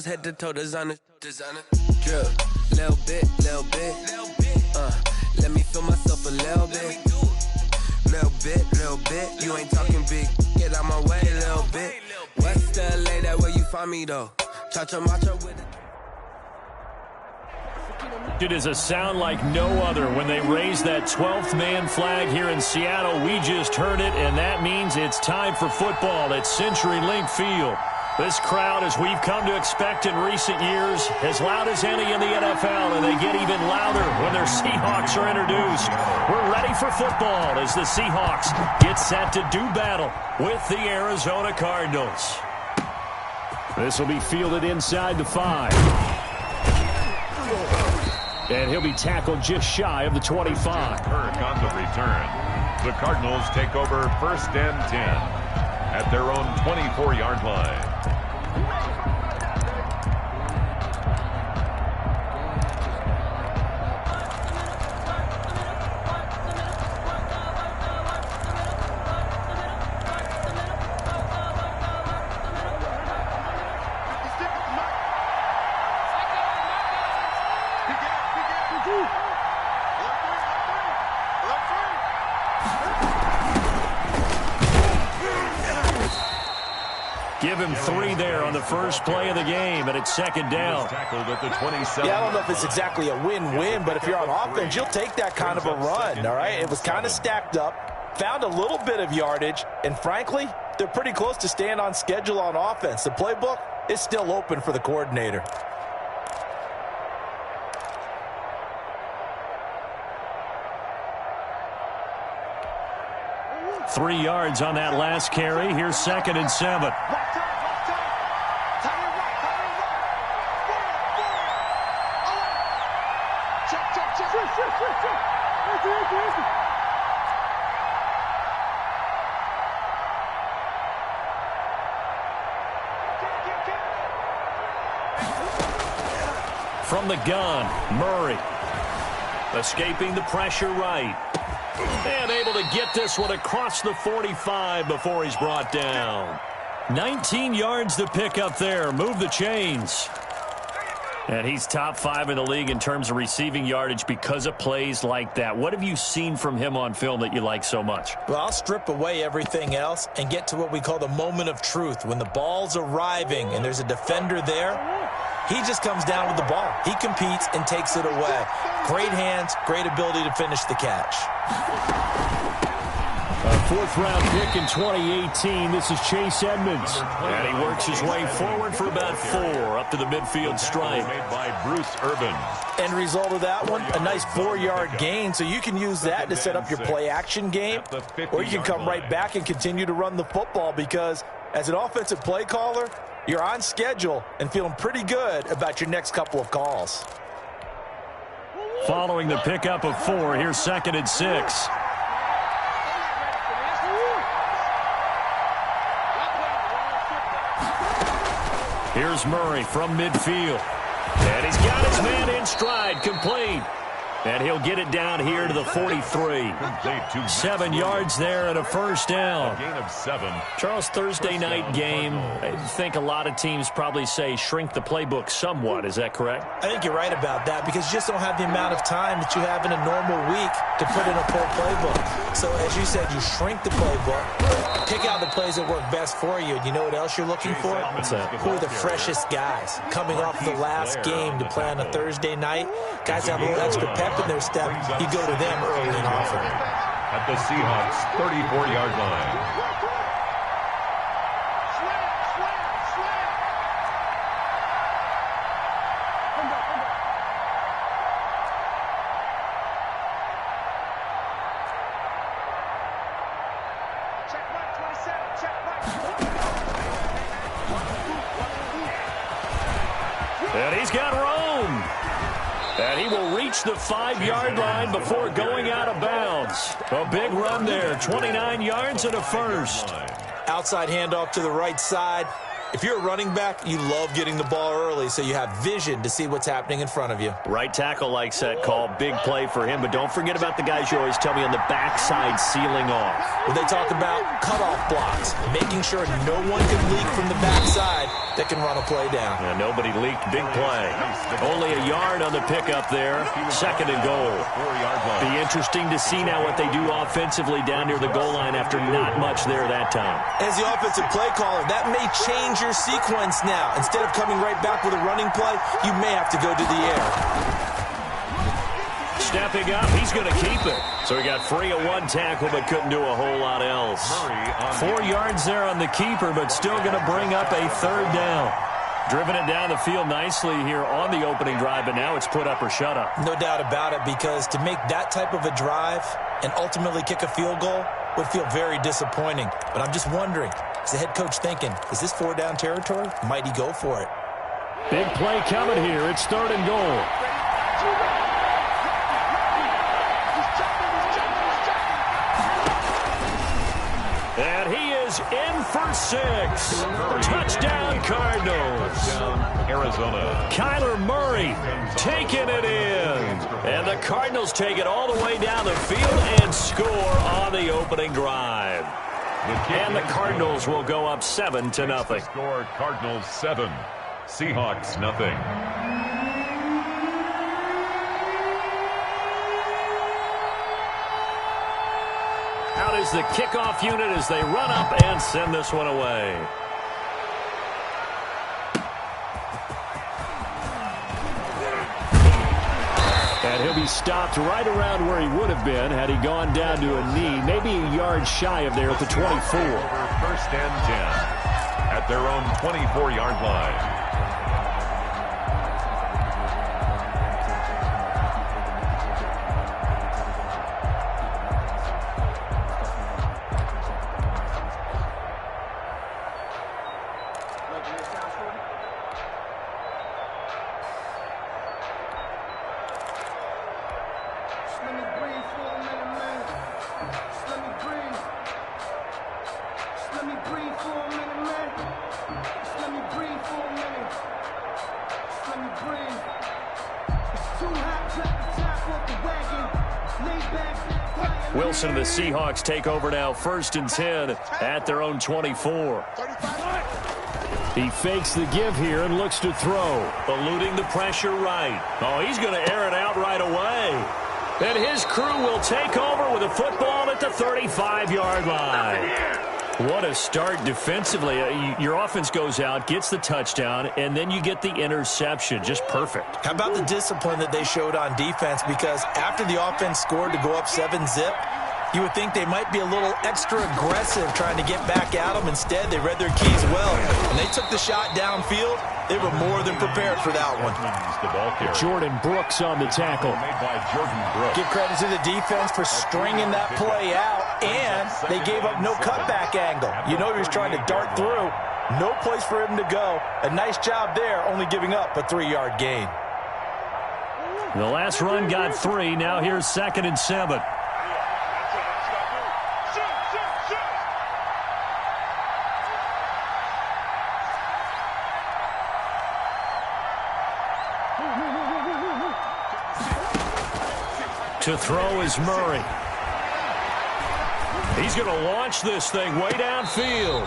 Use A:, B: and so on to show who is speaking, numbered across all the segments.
A: Head to toe, designer. Drip, little bit. Let me feel myself a little bit. Little bit. You ain't talking big. Get out my way, little bit. What's the LA, that where you find me though? Cha-cha macha with it.
B: It is a sound like no other when they raise that 12th man flag here in Seattle. We just heard it, and that means it's time for football at CenturyLink Field. This crowd, as we've come to expect in recent years, as loud as any in the NFL, and they get even louder when their Seahawks are introduced. We're ready for football as the Seahawks get set to do battle with the Arizona Cardinals. This will be fielded inside the 5. And he'll be tackled just shy of the 25.
C: Kirk on the return. The Cardinals take over 1st and 10 at their own 24-yard line.
B: Give him 3 there on the first play of the game, and it's 2nd down.
C: Tackled at the 27.
D: Yeah, I don't know if it's exactly a win-win, but if you're on offense, you'll take that kind of a run, all right? It was kind of stacked up, found a little bit of yardage, and frankly, they're pretty close to staying on schedule on offense. The playbook is still open for the coordinator.
B: Three yards on that last carry. Here's 2nd and 7. From the gun, Murray. Escaping the pressure right. And able to get this one across the 45 before he's brought down. 19 yards to pick up there. Move the chains. And he's top 5 in the league in terms of receiving yardage because of plays like that. What have you seen from him on film that you like so much?
D: Well, I'll strip away everything else and get to what we call the moment of truth. When the ball's arriving and there's a defender there, he just comes down with the ball. He competes and takes it away. Great hands, great ability to finish the catch.
B: A 4th-round pick in 2018. This is Chase Edmonds. And he works his way forward for about 4 up to the midfield stripe.
C: Made by Bruce Urban.
D: End result of that one, a nice 4-yard gain. So you can use that to set up your play-action game. Or you can come right back and continue to run the football because as an offensive play caller, you're on schedule and feeling pretty good about your next couple of calls.
B: Following the pickup of 4, here's 2nd and 6. Here's Murray from midfield. And he's got his man in stride, complete. And he'll get it down here to the 43. 7 yards there and a 1st down.
C: A gain of 7.
B: Charles, Thursday night game, I think a lot of teams probably say shrink the playbook somewhat. Is that correct?
D: I think you're right about that because you just don't have the amount of time that you have in a normal week to put in a full playbook. So as you said, you shrink the playbook, pick out the plays that work best for you. You know what else you're looking for?
B: What's that?
D: Who are the freshest guys coming off the last game to play on a Thursday night? Guys have a little extra pep in their step. You go to them early and often.
C: At the Seahawks 34-yard line.
B: And he's got room. And he will reach the 5-yard line before going out of bounds. A big run there, 29 yards and a 1st.
D: Outside handoff to the right side. If you're a running back, you love getting the ball early so you have vision to see what's happening in front of you.
B: Right tackle likes that call. Big play for him. But don't forget about the guys you always tell me on the backside sealing off.
D: When they talk about cutoff blocks, making sure no one can leak from the backside, that can run a play down.
B: And nobody leaked big play. Only a yard on the pickup there. 2nd and goal. Be interesting to see now what they do offensively down near the goal line after not much there that time.
D: As the offensive play caller, that may change your sequence now. Instead of coming right back with a running play, you may have to go to the air.
B: Stepping up, he's going to keep it. So he got free of one tackle but couldn't do a whole lot else. 4 yards there on the keeper, but still going to bring up a 3rd down. Driven it down the field nicely here on the opening drive, but now it's put up or shut up.
D: No doubt about it, because to make that type of a drive and ultimately kick a field goal would feel very disappointing. But I'm just wondering, is the head coach thinking, is this 4-down territory? Might he go for it?
B: Big play coming here. It's 3rd and goal. And he is in for 6. Touchdown, Cardinals.
C: Touchdown, Arizona.
B: Kyler Murray taking it in. And the Cardinals take it all the way down the field and score on the opening drive. And the Cardinals will go up 7-0.
C: Score Cardinals 7, Seahawks nothing.
B: Out is the kickoff unit as they run up and send this one away. And he'll be stopped right around where he would have been had he gone down to a knee, maybe a yard shy of there at the 24.
C: 1st and 10 at their own 24-yard line.
B: Wilson and the Seahawks take over now, 1st and 10 at their own 24. He fakes the give here and looks to throw. Eluding the pressure right. Oh, he's going to air it out right away. And his crew will take over with a football at the 35-yard line. What a start defensively. Your offense goes out, gets the touchdown, and then you get the interception. Just perfect.
D: How about the discipline that they showed on defense? Because after the offense scored to go up 7-zip, you would think they might be a little extra aggressive trying to get back at them. Instead, they read their keys well. When they took the shot downfield, they were more than prepared for that one.
B: Jordan Brooks on the tackle.
C: Made by Jordan Brooks.
D: Give credit to the defense for stringing that play out, and they gave up no cutback angle. You know he was trying to dart through. No place for him to go. A nice job there, only giving up a 3-yard gain.
B: The last run got 3. Now here's 2nd and 7. To throw is Murray. He's going to launch this thing way downfield.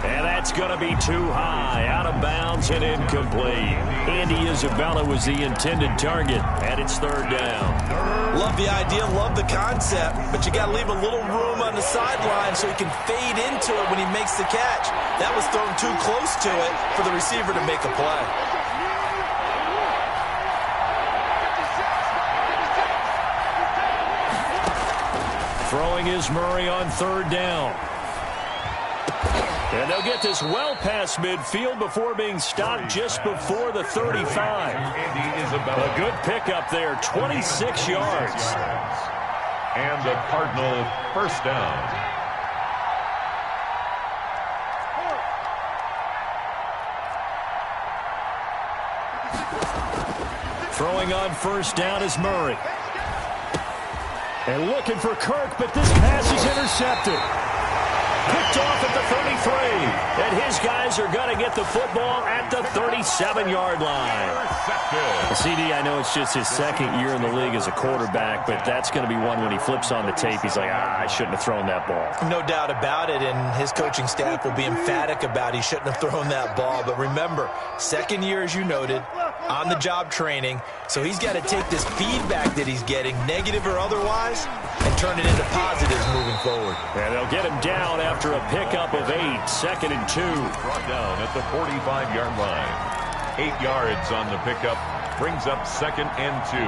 B: And that's going to be too high, out of bounds and incomplete. Andy Isabella was the intended target, and it's 3rd down.
D: Love the idea, love the concept, but you got to leave a little room on the sideline so he can fade into it when he makes the catch. That was thrown too close to it for the receiver to make a play.
B: Throwing is Murray on 3rd down. And they'll get this well past midfield before being stopped just before the 35. A good pickup there, 26 yards.
C: And the Cardinal 1st down.
B: Throwing on 1st down is Murray. And looking for Kirk, but this pass is intercepted. picked off at the 33. And his guys are going to get the football at the 37-yard line. CD, I know it's just his second year in the league as a quarterback, but that's going to be one when he flips on the tape, he's like, I shouldn't have thrown that ball.
D: No doubt about it, and his coaching staff will be emphatic about he shouldn't have thrown that ball. But remember, second year, as you noted, on-the-job training, so he's got to take this feedback that he's getting, negative or otherwise, and turn it into positives moving forward.
B: And they'll get him down after a pickup of 8, 2nd and 2.
C: Brought down at the 45-yard line. 8 yards on the pickup, brings up 2nd and 2.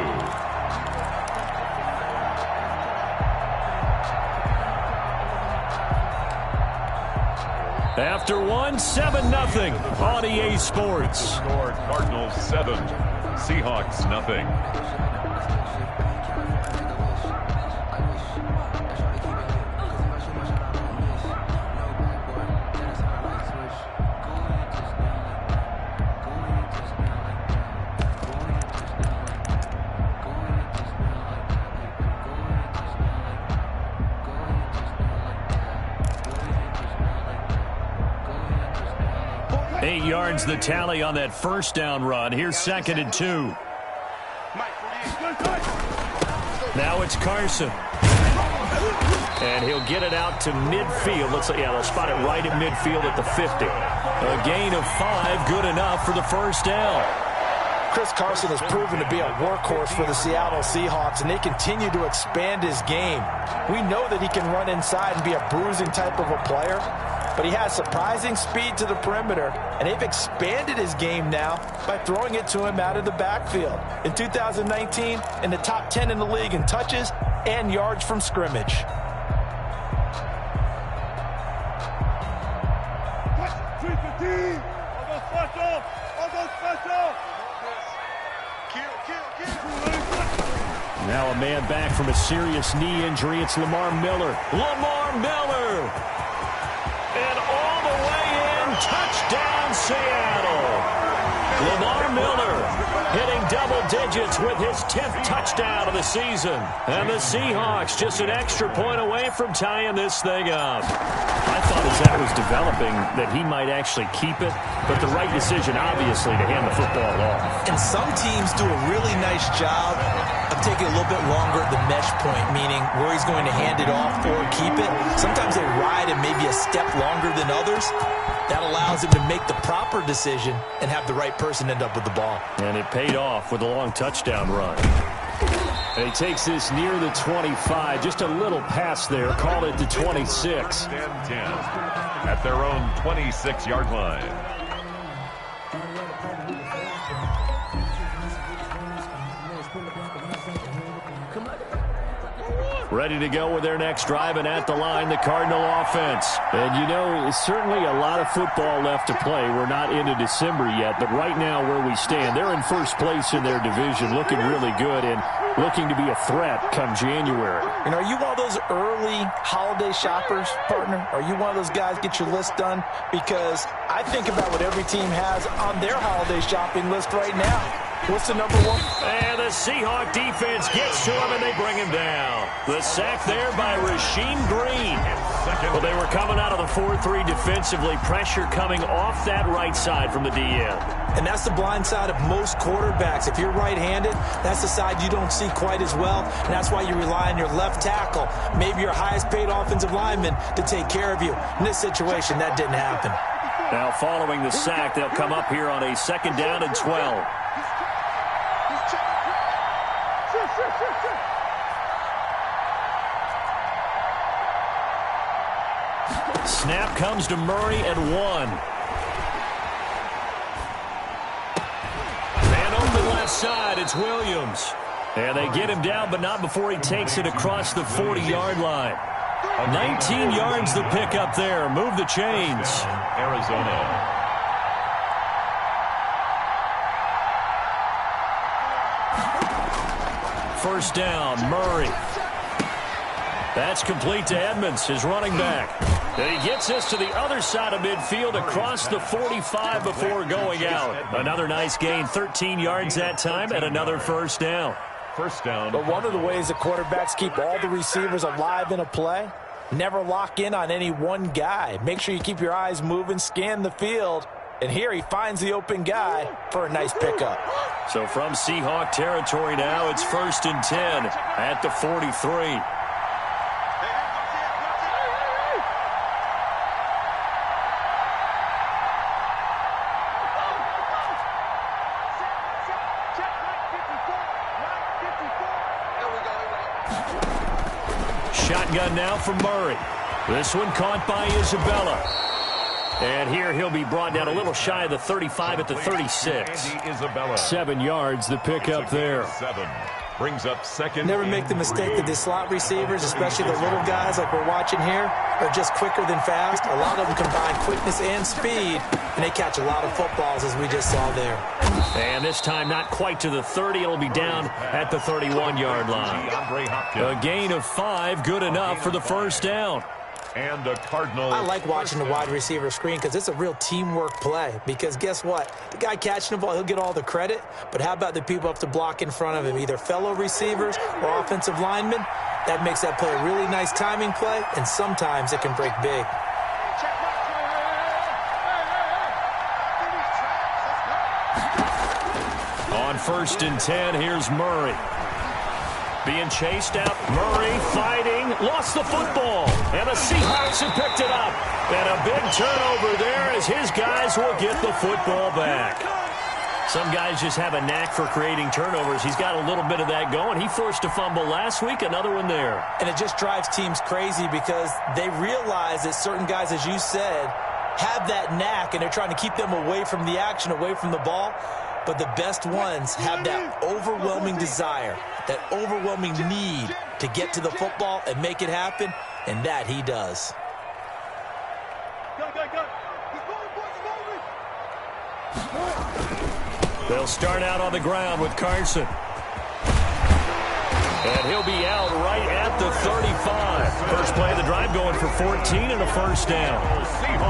B: After 1, 7-0 on EA Sports.
C: Score Cardinals 7, Seahawks nothing.
B: Yards the tally on that first down run. Here's 2nd and 2. Now it's Carson. And he'll get it out to midfield. Looks like, they'll spot it right at midfield at the 50. A gain of 5, good enough for the first down.
D: Chris Carson has proven to be a workhorse for the Seattle Seahawks, and they continue to expand his game. We know that he can run inside and be a bruising type of a player, but he has surprising speed to the perimeter, and they've expanded his game now by throwing it to him out of the backfield. In 2019, in the top 10 in the league in touches and yards from scrimmage.
B: Now a man back from a serious knee injury. It's Lamar Miller. Lamar Miller! And all the way in, touchdown Seattle. Lamar Miller hitting double digits with his 10th touchdown of the season. And the Seahawks just an extra point away from tying this thing up. I thought as that was developing that he might actually keep it, but the right decision, obviously, to hand the football off.
D: And some teams do a really nice job of taking a little bit longer at the mesh point, meaning where he's going to hand it off or keep it. Sometimes they ride it maybe a step longer than others. That allows him to make the proper decision and have the right person end up with the ball. And
B: it paid off with a long touchdown run. And he takes this near the 25. Just a little pass there. Call it the 26.
C: 10 at their own 26-yard line.
B: Ready to go with their next drive, and at the line, the Cardinal offense. And, you know, certainly a lot of football left to play. We're not into December yet, but right now where we stand, they're in first place in their division, looking really good and looking to be a threat come January.
D: And are you one of those early holiday shoppers, partner? Are you one of those guys get your list done? Because I think about what every team has on their holiday shopping list right now. What's the number one?
B: And the Seahawk defense gets to him, and they bring him down. The sack there by Rasheem Green. Well, they were coming out of the 4-3 defensively. Pressure coming off that right side from the DN.
D: And that's the blind side of most quarterbacks. If you're right-handed, that's the side you don't see quite as well. And that's why you rely on your left tackle, maybe your highest-paid offensive lineman, to take care of you. In this situation, that didn't happen.
B: Now, following the sack, they'll come up here on a 2nd down and 12. Snap comes to Murray and 1. Man open left side, it's Williams. And they get him down, but not before he takes it across the 40-yard line. 19 yards the pick up there. Move the chains.
C: Arizona.
B: First down, Murray. That's complete to Edmonds, his running back. And he gets us to the other side of midfield across the 45 before going out. Another nice gain, 13 yards that time, and another first down.
C: First down.
D: But one of the ways that quarterbacks keep all the receivers alive in a play Never lock in on any one guy. Make sure you keep your eyes moving, scan the field. And here he finds the open guy for a nice pickup.
B: So from Seahawk territory now, it's 1st and 10 at the 43. Shotgun now for Murray. This one caught by Isabella. And here he'll be brought down a little shy of the 35 at the 36. 7 yards, the pickup there.
C: Brings up second.
D: Never make the mistake that the slot receivers, especially the little guys like we're watching here, are just quicker than fast. A lot of them combine quickness and speed, and they catch a lot of footballs, as we just saw there.
B: And this time not quite to the 30. It'll be down at the 31-yard line. A gain of 5, good enough for the first down.
C: And the Cardinals.
D: I like watching the wide receiver screen because it's a real teamwork play. Because guess what? The guy catching the ball, he'll get all the credit. But how about the people up to block in front of him, either fellow receivers or offensive linemen? That makes that play a really nice timing play, and sometimes it can break big.
B: On 1st and 10, here's Murray. Being chased out, Murray fighting, lost the football, and the Seahawks have picked it up. And a big turnover there as his guys will get the football back. Some guys just have a knack for creating turnovers. He's got a little bit of that going. He forced a fumble last week, another one there.
D: And it just drives teams crazy because they realize that certain guys, as you said, have that knack, and they're trying to keep them away from the action, away from the ball. But the best ones have that overwhelming desire, that overwhelming need to get to the football and make it happen, and that he does.
B: They'll start out on the ground with Carson. And he'll be out right at the 35. First play of the drive going for 14 and a first down.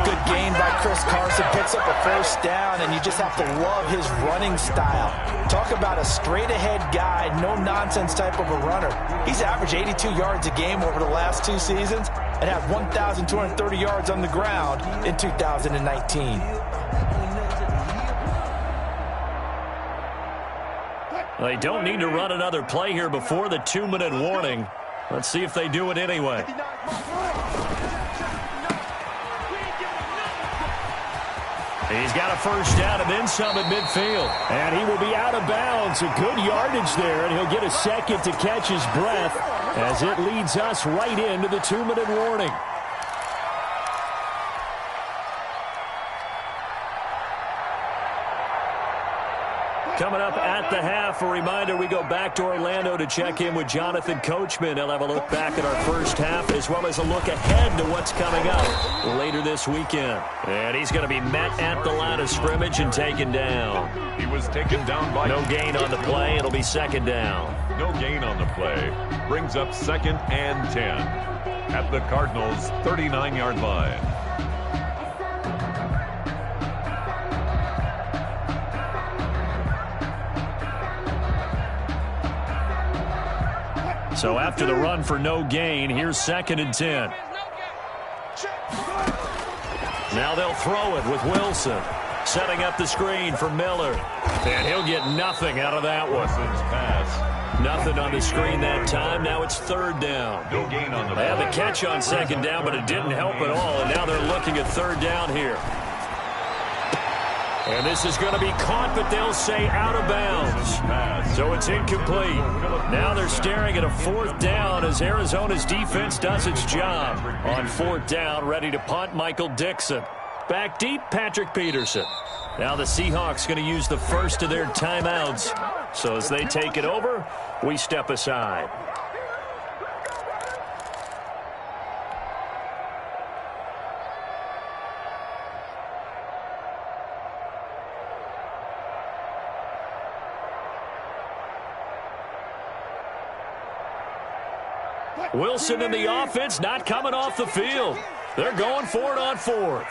D: Good gain by Chris Carson. Picks up a first down, and you just have to love his running style. Talk about a straight-ahead guy, no-nonsense type of a runner. He's averaged 82 yards a game over the last 2 seasons and had 1,230 yards on the ground in 2019.
B: They don't need to run another play here before the 2-minute warning. Let's see if they do it anyway. He's got a first down and then some at midfield. And he will be out of bounds. A good yardage there, and he'll get a second to catch his breath as it leads us right into the 2-minute warning. Coming up at the half, a reminder, we go back to Orlando to check in with Jonathan Coachman. He'll have a look back at our first half as well as a look ahead to what's coming up later this weekend. And he's going to be met at the line of scrimmage and taken down.
C: He was taken down by...
B: No gain on the play. It'll be second down.
C: No gain on the play. Brings up 2nd and 10 at the Cardinals' 39-yard line.
B: So after the run for no gain, here's 2nd and 10. Now they'll throw it with Wilson. Setting up the screen for Miller. And he'll get nothing out of that one. Nothing on the screen that time. Now it's 3rd down.
C: No gain on the
B: They had the catch on 2nd down, but it didn't help at all. And now they're looking at 3rd down here. And this is going to be caught, but they'll say out of bounds. So it's incomplete. Now they're staring at a 4th down as Arizona's defense does its job. On 4th down, ready to punt, Michael Dixon. Back deep, Patrick Peterson. Now the Seahawks going to use the first of their timeouts. So as they take it over, we step aside. Wilson in the offense, not coming off the field. They're going for it on 4th.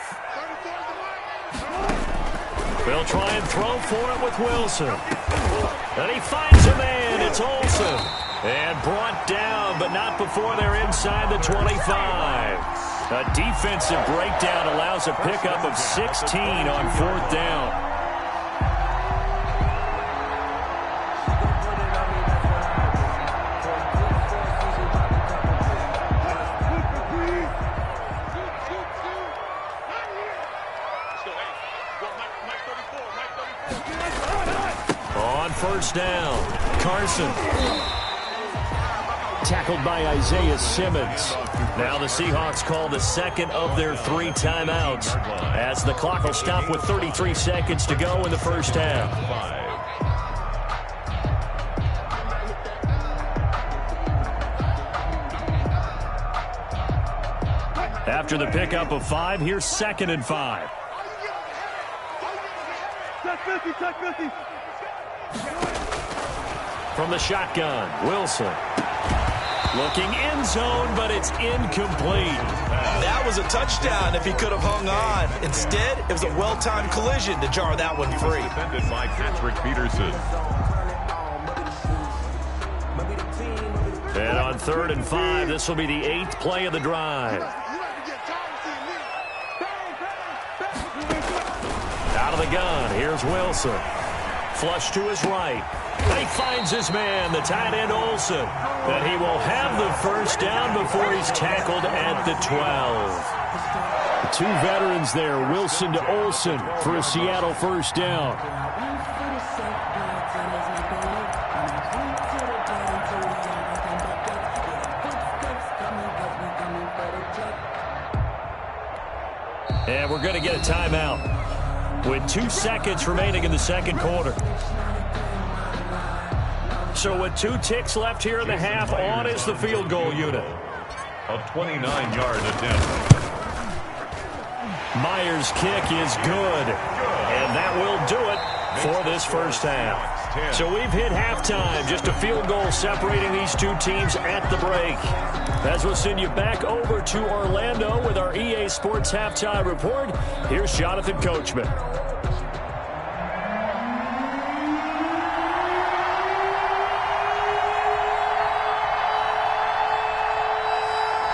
B: They'll try and throw for it with Wilson. And he finds a man. It's Olsen. And brought down, but not before they're inside the 25. A defensive breakdown allows a pickup of 16 on 4th down. On 1st down, Carson. Tackled by Isaiah Simmons. Now the Seahawks call the second of their 3 timeouts as the clock will stop with 33 seconds to go in the first half. After the pickup of 5, here's 2nd and 5. From the shotgun, Wilson. Looking end zone, but it's incomplete.
D: That was a touchdown if he could have hung on. Instead, it was a well-timed collision to jar that one free.
C: Defended by Patrick Peterson.
B: And on 3rd and 5, this will be the 8th play of the drive. Out of the gun, here's Wilson. Flush to his right. He finds his man, the tight end Olsen. And he will have the first down before he's tackled at the 12. 2 veterans there, Wilson to Olsen for a Seattle first down. And we're going to get a timeout with 2 seconds remaining in the second quarter. So with 2 ticks left here in the half, on is the field goal unit.
C: A 29-yard attempt.
B: Myers' kick is good. And that will do it for this first half. So we've hit halftime. Just a field goal separating these 2 teams at the break. As we'll send you back over to Orlando with our EA Sports Halftime Report, here's Jonathan Coachman.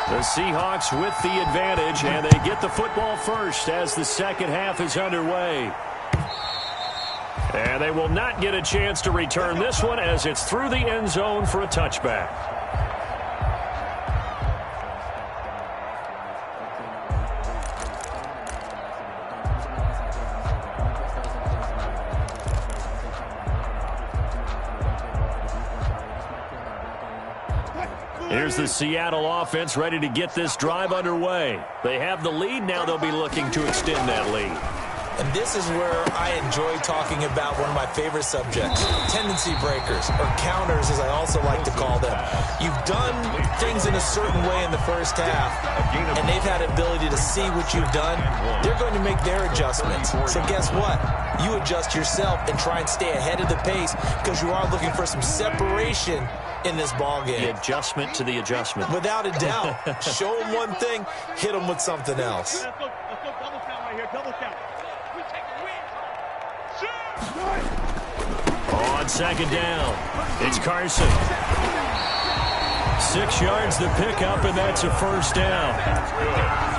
B: The Seahawks with the advantage, and they get the football first as the second half is underway. And they will not get a chance to return this one as it's through the end zone for a touchback. Here's the Seattle offense ready to get this drive underway. They have the lead. Now they'll be looking to extend that lead.
D: And this is where I enjoy talking about one of my favorite subjects, tendency breakers, or counters as I also like to call them. You've done things in a certain way in the first half, and they've had the ability to see what you've done. They're going to make their adjustments. So guess what? You adjust yourself and try and stay ahead of the pace because you are looking for some separation in this ball game.
B: The adjustment to the adjustment.
D: Without a doubt. Show them one thing, hit them with something else.
E: Let's go double count right here, double count.
B: On second down, it's Carson. 6 yards the pickup, and that's a first down.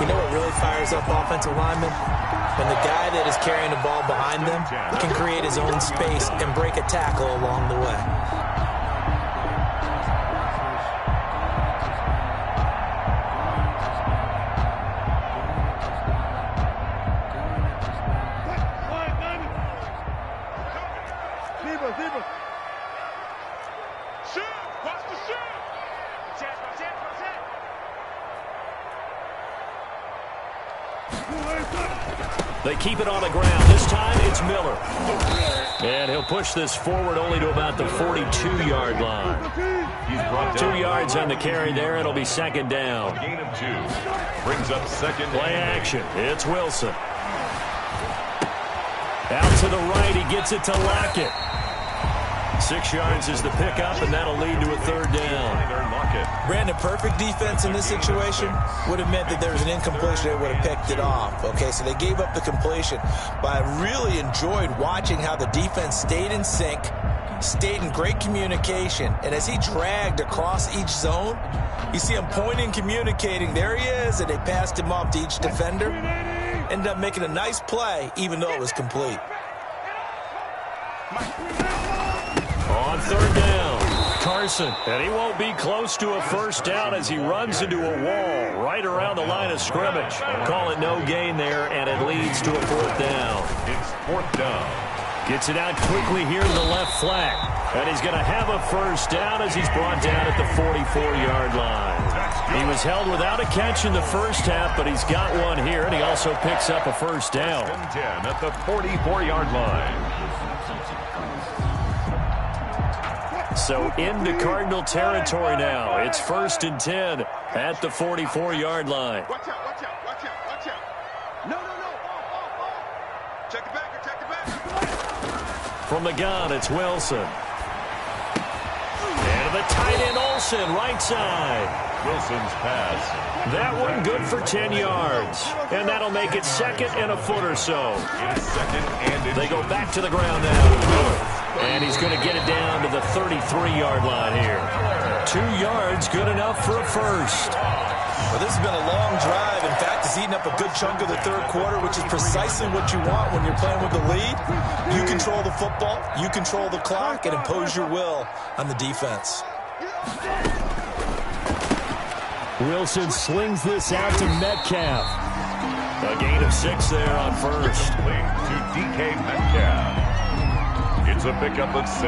D: You know what really fires up offensive linemen? When the guy that is carrying the ball behind them can create his own space and break a tackle along the way.
B: They keep it on the ground. This time it's Miller. And he'll push this forward only to about the 42-yard line. 2 yards on the carry there. It'll be second down.
C: A gain of 2. Brings up second.
B: Play action. It's Wilson. Out to the right. He gets it to Lockett. 6 yards is the pickup, and that'll lead to a third down.
D: Brandon, perfect defense in this situation would have meant that there was an incompletion. They would have picked it off. Okay, so they gave up the completion. But I really enjoyed watching how the defense stayed in sync, stayed in great communication, and as he dragged across each zone, you see him pointing, communicating. There he is, and they passed him off to each defender. Ended up making a nice play, even though it was complete.
B: On third down, Carson, and he won't be close to a first down as he runs into a wall right around the line of scrimmage. Call it no gain there, and it leads to a fourth down.
C: It's fourth down.
B: Gets it out quickly here to the left flat. And he's going to have a first down as he's brought down at the 44-yard line. He was held without a catch in the first half, but he's got one here, and he also picks up a first down.
C: 10 at the 44-yard line.
B: So into Cardinal territory now. It's 1st and 10 at the 44-yard line.
E: Watch out, watch out, watch out, watch out. No. Check it back, check it back.
B: From the gun, it's Wilson. And the tight end Olsen, right side.
C: Wilson's pass.
B: That one good for 10 yards. And that'll make it 2nd and a foot or so.
C: It's 2nd and
B: they go back to the ground now with Miller. And he's going to get it down to the 33-yard line here. 2 yards, good enough for a first.
D: Well, this has been a long drive. In fact, it's eaten up a good chunk of the third quarter, which is precisely what you want when you're playing with the lead. You control the football, you control the clock, and impose your will on the defense.
B: Wilson slings this out to Metcalf. A gain of 6 there on first.
C: To DK Metcalf. It's a pickup of 6.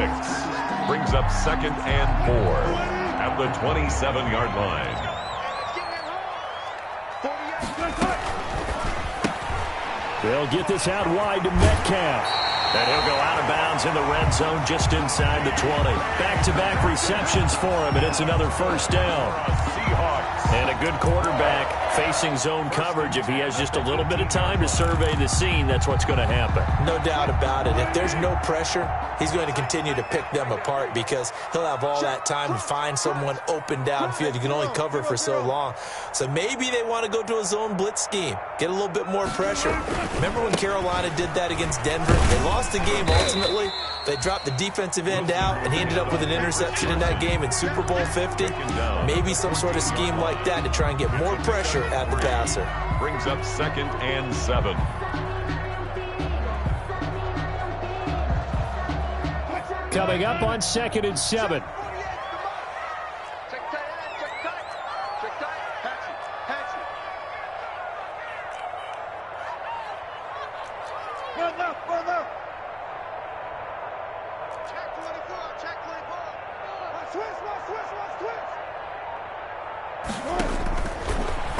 C: Brings up 2nd and 4 at the 27-yard line.
B: They'll get this out wide to Metcalf. And he'll go out of bounds in the red zone just inside the 20. Back-to-back receptions for him, and it's another first down.
C: Seahawks.
B: And a good quarterback facing zone coverage. If he has just a little bit of time to survey the scene, that's what's going to happen.
D: No doubt about it. If there's no pressure, he's going to continue to pick them apart because he'll have all that time to find someone open downfield. You can only cover for so long. So maybe they want to go to a zone blitz scheme, get a little bit more pressure. Remember when Carolina did that against Denver? They lost the game ultimately. They dropped the defensive end out, and he ended up with an interception in that game in Super Bowl 50. Maybe some sort of scheme like that to try and get more pressure at the passer.
C: Brings up 2nd and 7.
B: Coming up on 2nd and 7.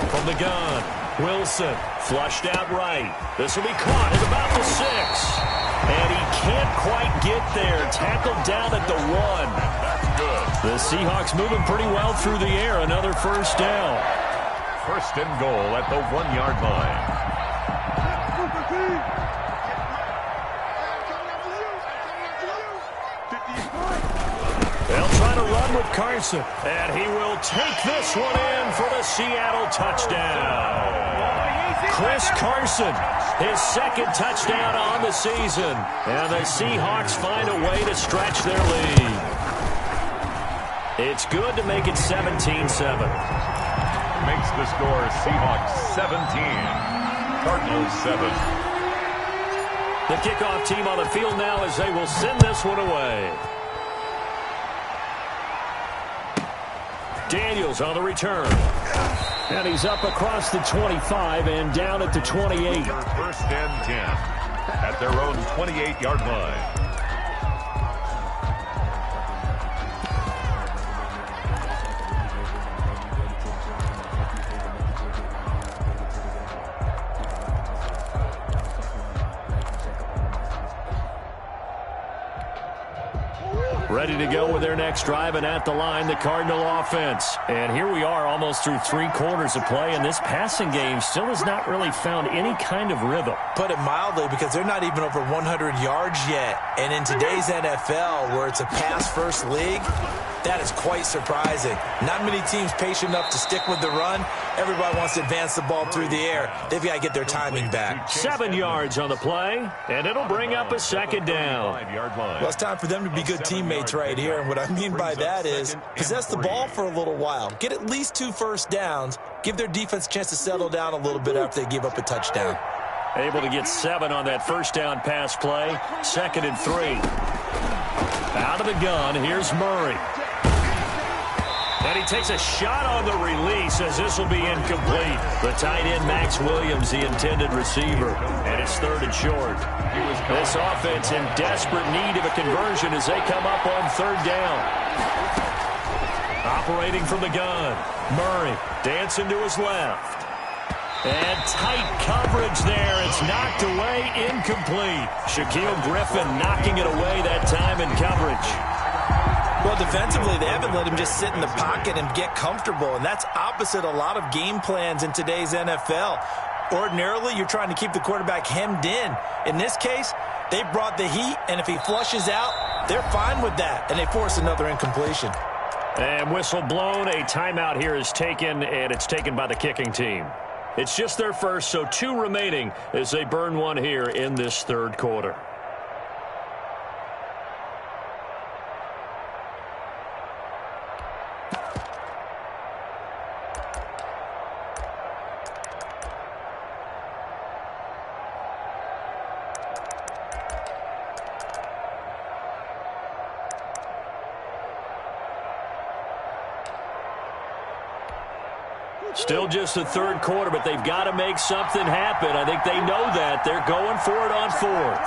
B: From the gun, Wilson flushed out right. This will be caught at about the 6. And he can't quite get there. Tackled down at the 1.
C: That's good.
B: The Seahawks moving pretty well through the air. Another first down.
C: 1st and goal at the 1-yard line.
B: They'll try to run with Carson. And he will take this one in for the Seattle touchdown. Chris Carson, his 2nd touchdown on the season. And the Seahawks find a way to stretch their lead. It's good to make it 17-7.
C: Makes the score Seahawks 17, Cardinals 7.
B: The kickoff team on the field now as they will send this one away. Daniels on the return. And he's up across the 25 and down at the 28.
C: 1st and 10 at their own 28-yard line.
B: Ready to go with their next drive, and at the line, the Cardinal offense. And here we are almost through 3 quarters of play, and this passing game still has not really found any kind of rhythm.
D: Put it mildly, because they're not even over 100 yards yet. And in today's NFL, where it's a pass-first league, that is quite surprising. Not many teams patient enough to stick with the run. Everybody wants to advance the ball through the air. They've got to get their timing back.
B: 7 yards on the play, and it'll bring up a second down.
D: Well, it's time for them to be good teammates right here. And what I mean by that is possess the ball for a little while. Get at least 2 first downs. Give their defense a chance to settle down a little bit after they give up a touchdown.
B: Able to get 7 on that first down pass play. 2nd and 3. Out of the gun, here's Murray. And he takes a shot on the release as this will be incomplete. The tight end, Max Williams, the intended receiver. And it's 3rd and short. This offense in desperate need of a conversion as they come up on 3rd down. Operating from the gun. Murray dancing to his left. And tight coverage there. It's knocked away, incomplete. Shaquille Griffin knocking it away that time in coverage.
D: Well, defensively, they haven't let him just sit in the pocket and get comfortable, and that's opposite a lot of game plans in today's NFL. Ordinarily, you're trying to keep the quarterback hemmed in. In this case, they brought the heat, and if he flushes out, they're fine with that, and they force another incompletion.
B: And whistle blown. A timeout here is taken, and it's taken by the kicking team. It's just their first, so 2 remaining as they burn 1 here in this 3rd quarter. Still just the 3rd quarter, but they've got to make something happen. I think they know that. They're going for it on 4th.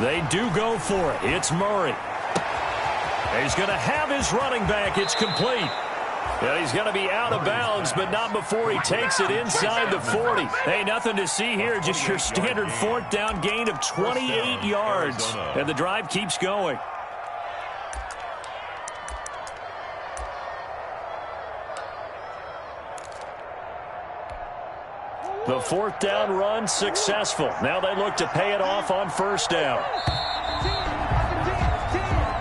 B: They do go for it. It's Murray. He's going to have his running back. It's complete. Yeah, he's going to be out of bounds, but not before he takes it inside the 40. Hey, nothing to see here. Just your standard 4th down gain of 28 yards. And the drive keeps going. The 4th down run successful. Now they look to pay it off on 1st down.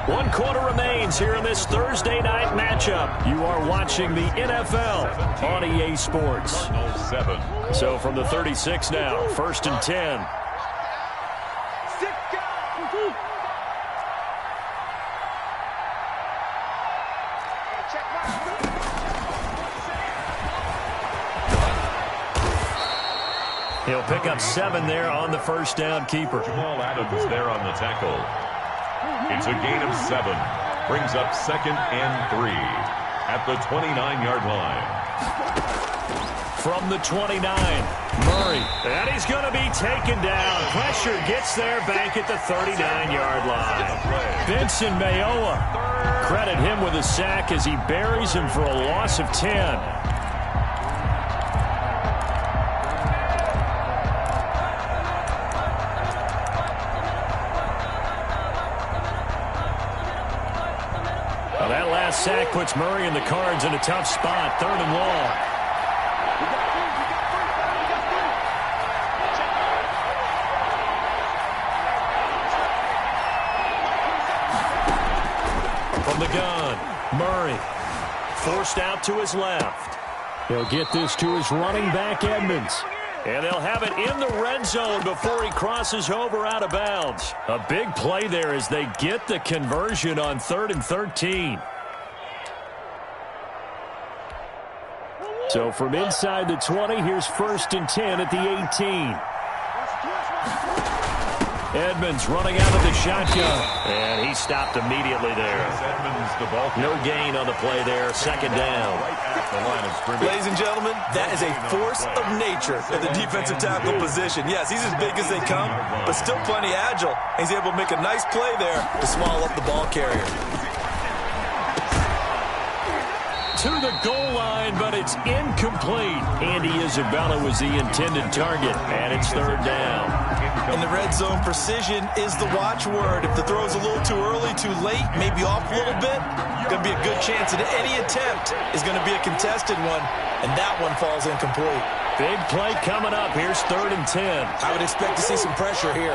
B: 1 quarter remains here in this Thursday night matchup. You are watching the NFL on EA Sports. So from the 36 now, 1st and 10. He'll pick up 7 there on the 1st down keeper.
C: Jamal Adams there on the tackle. It's a gain of 7. Brings up 2nd and 3 at the 29-yard line.
B: From the 29, Murray. And he's going to be taken down. Pressure gets there back at the 39-yard line. Vincent Mayowa. Credit him with a sack as he buries him for a loss of 10. Sack puts Murray and the Cards in a tough spot. 3rd and long. From the gun, Murray forced out to his left. He'll get this to his running back, Edmonds. And they'll have it in the red zone before he crosses over out of bounds. A big play there as they get the conversion on 3rd and 13. So from inside the 20, here's 1st and 10 at the 18. Edmonds running out of the shotgun. And he stopped immediately there. No gain on the play there. Second down.
D: Ladies and gentlemen, that is a force of nature at the defensive tackle position. Yes, he's as big as they come, but still plenty agile. He's able to make a nice play there to swallow up the ball carrier.
B: To the goal line, but it's incomplete. Andy Isabella was the intended target, and it's third down.
D: In the red zone, precision is the watchword. If the throw's a little too early, too late, maybe off a little bit, going to be a good chance that any attempt is going to be a contested one, and that one falls incomplete.
B: Big play coming up. Here's 3rd and 10.
D: I would expect to see some pressure here.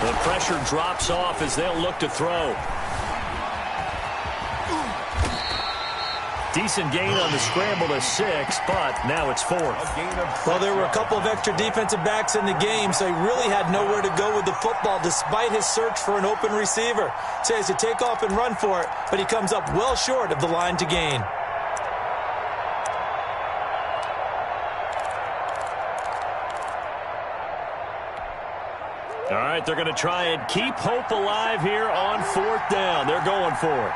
B: The pressure drops off as they'll look to throw. Decent gain on the scramble to 6, but now it's 4th.
D: Well, there were a couple of extra defensive backs in the game, so he really had nowhere to go with the football despite his search for an open receiver. So he has to take off and run for it, but he comes up well short of the line to gain.
B: All right, they're going to try and keep hope alive here on 4th down. They're going for it.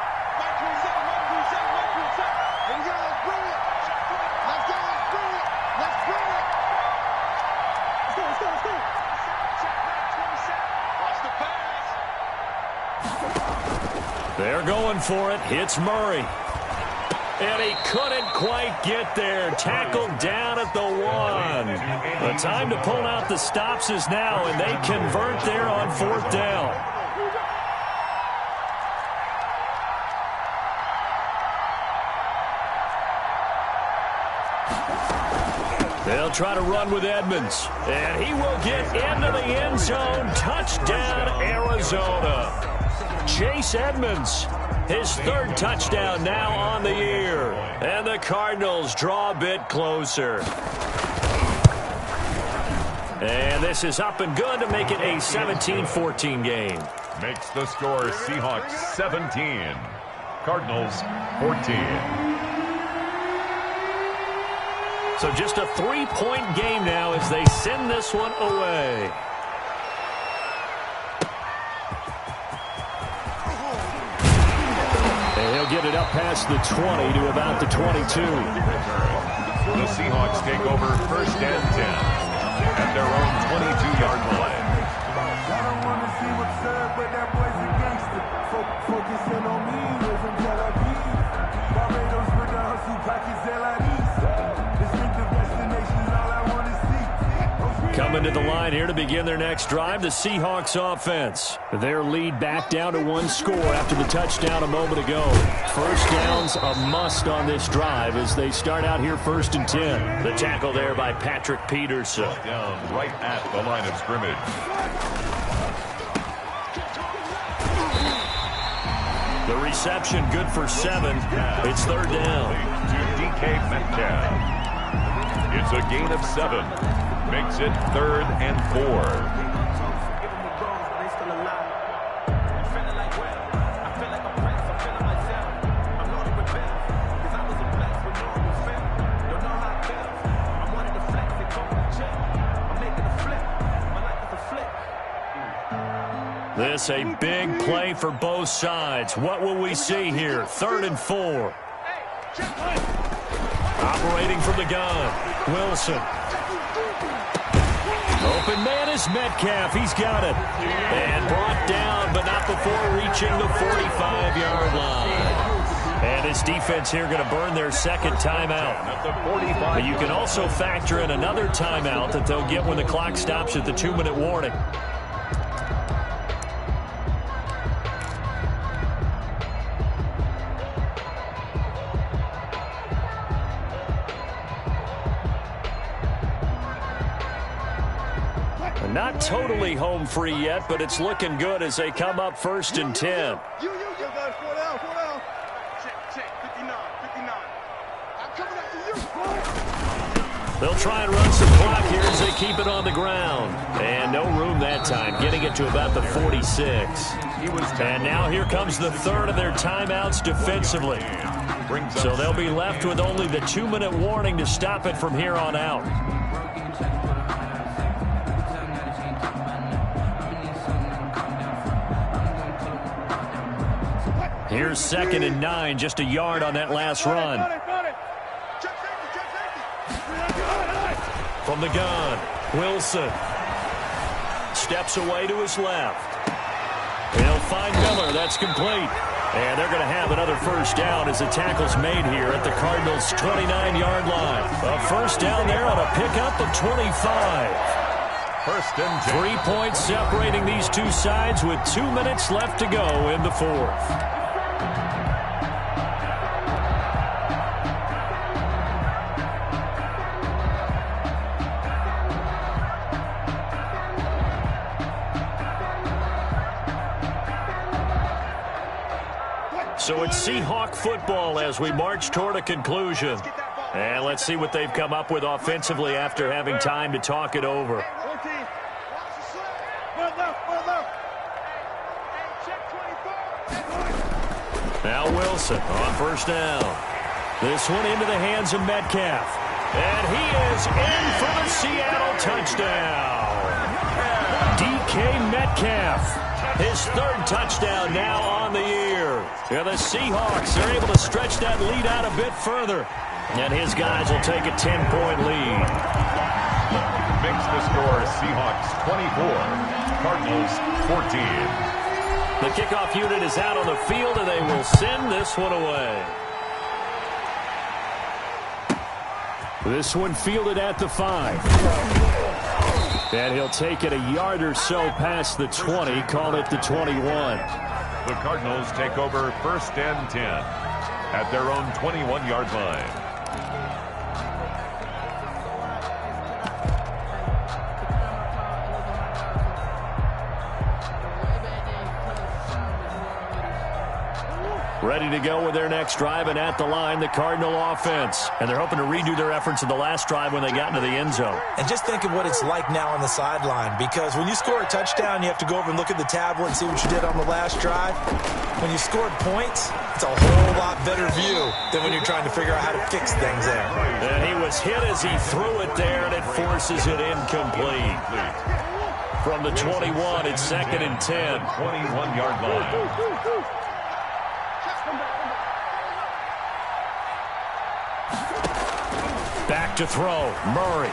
B: They're going for it. Hits Murray. And he couldn't quite get there. Tackled down at the 1. The time to pull out the stops is now, and they convert there on 4th down. They'll try to run with Edmonds. And he will get into the end zone. Touchdown, Arizona. Chase Edmonds, his 3rd touchdown now on the year. And the Cardinals draw a bit closer. And this is up and good to make it a 17-14 game.
C: Makes the score Seahawks 17, Cardinals 14.
B: So just a 3-point game now as they send this one away. And he'll get it up past the 20 to about the 22.
C: The Seahawks take over 1st and 10 at their own 22-yard line.
F: I don't want to see what's up, but that boy's a gangster. Focusing on me, live from Tel Aviv. Barbados with the hustle pockets, LIDs. Distinctive destinations, all I want to see.
B: Coming to the line here to begin their next drive, the Seahawks offense. Their lead back down to 1 score after the touchdown a moment ago. First down's a must on this drive as they start out here 1st and 10. The tackle there by Patrick Peterson.
C: Down right at the line of scrimmage.
B: The reception good for 7. It's 3rd down.
C: To DK Metcalf. It's a gain of 7. Makes it 3rd and 4.
B: This a big play for both sides. What will we see here? 3rd and 4. Operating from the gun. Wilson. Open man is Metcalf. He's got it. And brought down, but not before reaching the 45-yard line. And his defense here going to burn their 2nd timeout. But you can also factor in another timeout that they'll get when the clock stops at the 2-minute warning. Not totally home free yet, but it's looking good as they come up 1st and 10.
E: You guys, 4 down. Check, 59. I'm coming after you.
B: They'll try and run some clock here as they keep it on the ground. And no room that time, getting it to about the 46. And now here comes the 3rd of their timeouts defensively. So they'll be left with only the 2-minute warning to stop it from here on out. Here's 2nd and 9, just a yard on that last run. From the gun, Wilson steps away to his left. He'll find Miller. That's complete. And they're going to have another first down as the tackle's made here at the Cardinals' 29-yard line. A first down there on a pickup of 25.
C: First and 10.
B: 3 points separating these two sides with 2 minutes left to go in the fourth. So it's Seahawk football as we march toward a conclusion. And let's see what they've come up with offensively after having time to talk it over. Now Wilson on first down. This one into the hands of Metcalf. And he is in for the Seattle touchdown. DK Metcalf. His 3rd touchdown now on the year. And the Seahawks are able to stretch that lead out a bit further. And his guys will take a 10-point lead.
C: Makes the score Seahawks 24, Cardinals 14.
B: The kickoff unit is out on the field, and they will send this one away. This one fielded at the 5. And he'll take it a yard or so past the 20, call it the 21.
C: The Cardinals take over 1st and 10 at their own 21-yard line.
B: Ready to go with their next drive, and at the line, the Cardinal offense. And they're hoping to redo their efforts in the last drive when they got into the end zone.
D: And just think of what it's like now on the sideline, because when you score a touchdown, you have to go over and look at the tablet and see what you did on the last drive. When you scored points, it's a whole lot better view than when you're trying to figure out how to fix things there.
B: And he was hit as he threw it there, and it forces it incomplete. From the 21, it's 2nd and 10.
C: 21-yard line.
B: Back to throw, Murray.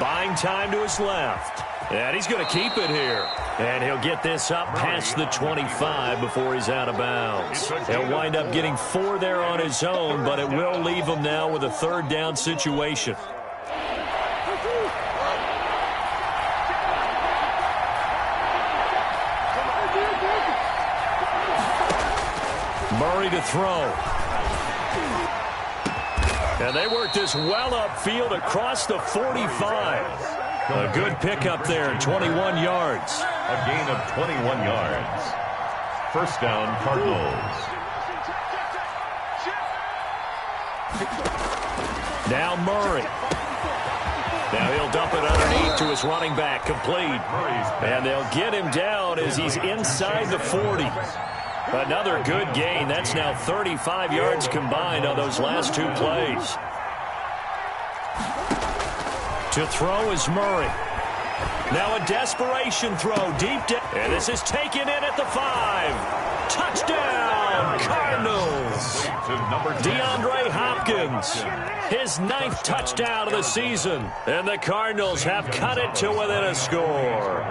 B: Buying time to his left. And he's going to keep it here. And he'll get this up past the 25 before he's out of bounds. He'll wind up getting 4 there on his own, but it will leave him now with a 3rd down situation. Murray to throw. And they work this well upfield across the 45. A good pickup there, 21 yards.
C: A gain of 21 yards. First down, Cardinals.
B: Now Murray. Now he'll dump it underneath to his running back, complete. And they'll get him down as he's inside the 40. Another good gain. That's now 35 yards combined on those last 2 plays. To throw is Murray. Now a desperation throw deep down. And this is taken in at the 5. Touchdown, Cardinals. DeAndre Hopkins, his 9th touchdown of the season. And the Cardinals have cut it to within a score.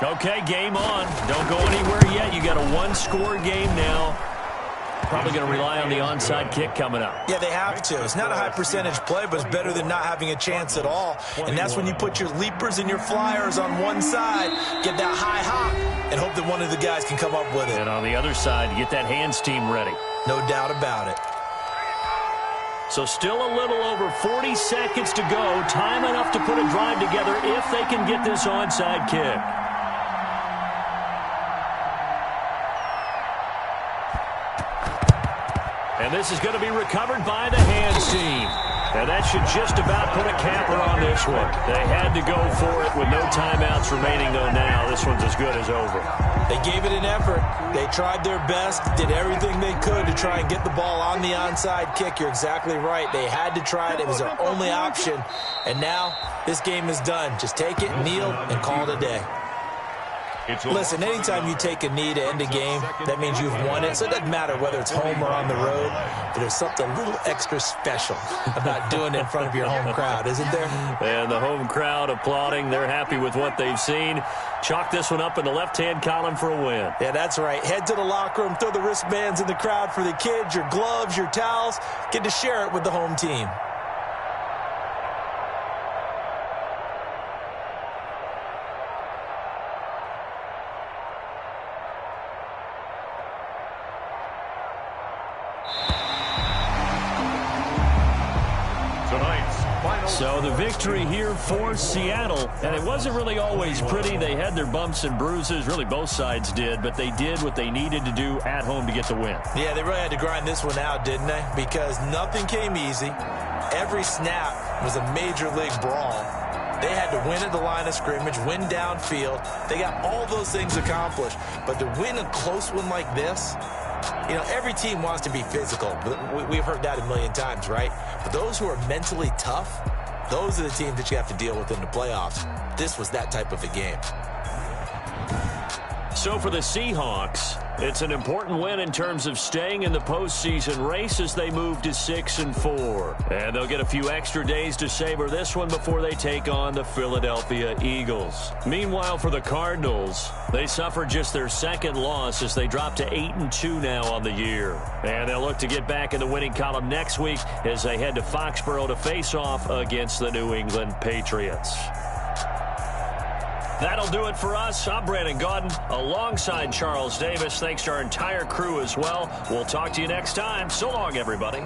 B: Okay, game on. Don't go anywhere yet. You got a 1-score game now. Probably going to rely on the onside kick coming up.
D: Yeah, they have to. It's not a high percentage play, but it's better than not having a chance at all. And that's when you put your leapers and your flyers on one side, get that high hop, and hope that one of the guys can come up with it.
B: And on the other side, get that hands team ready.
D: No doubt about it.
B: So still a little over 40 seconds to go. Time enough to put a drive together if they can get this onside kick. And this is going to be recovered by the hands team. And that should just about put a capper on this one. They had to go for it with no timeouts remaining, though now this one's as good as over.
D: They gave it an effort. They tried their best, did everything they could to try and get the ball on the onside kick. You're exactly right. They had to try it. It was their only option. And now this game is done. Just take it, kneel, and call it a day. Listen, anytime you take a knee to end a game, that means you've won it. So it doesn't matter whether it's home or on the road, but there's something a little extra special about doing it in front of your home crowd, isn't there?
B: And the home crowd applauding. They're happy with what they've seen. Chalk this one up in the left-hand column for a win.
D: Yeah, that's right. Head to the locker room, throw the wristbands in the crowd for the kids, your gloves, your towels. Get to share it with the home team.
B: So the victory here for Seattle, and it wasn't really always pretty. They had their bumps and bruises, really both sides did, but they did what they needed to do at home to get the win.
D: Yeah, they really had to grind this one out, didn't they? Because nothing came easy. Every snap was a major league brawl. They had to win at the line of scrimmage, win downfield. They got all those things accomplished. But to win a close one like this, you know, every team wants to be physical. We've heard that a million times, right? But those who are mentally tough, those are the teams that you have to deal with in the playoffs. This was that type of a game.
B: So for the Seahawks, it's an important win in terms of staying in the postseason race as they move to 6-4. And they'll get a few extra days to savor this one before they take on the Philadelphia Eagles. Meanwhile, for the Cardinals, they suffered just their second loss as they drop to 8-2 now on the year. And they'll look to get back in the winning column next week as they head to Foxborough to face off against the New England Patriots. That'll do it for us. I'm Brandon Gaudin alongside Charles Davis. Thanks to our entire crew as well. We'll talk to you next time. So long, everybody.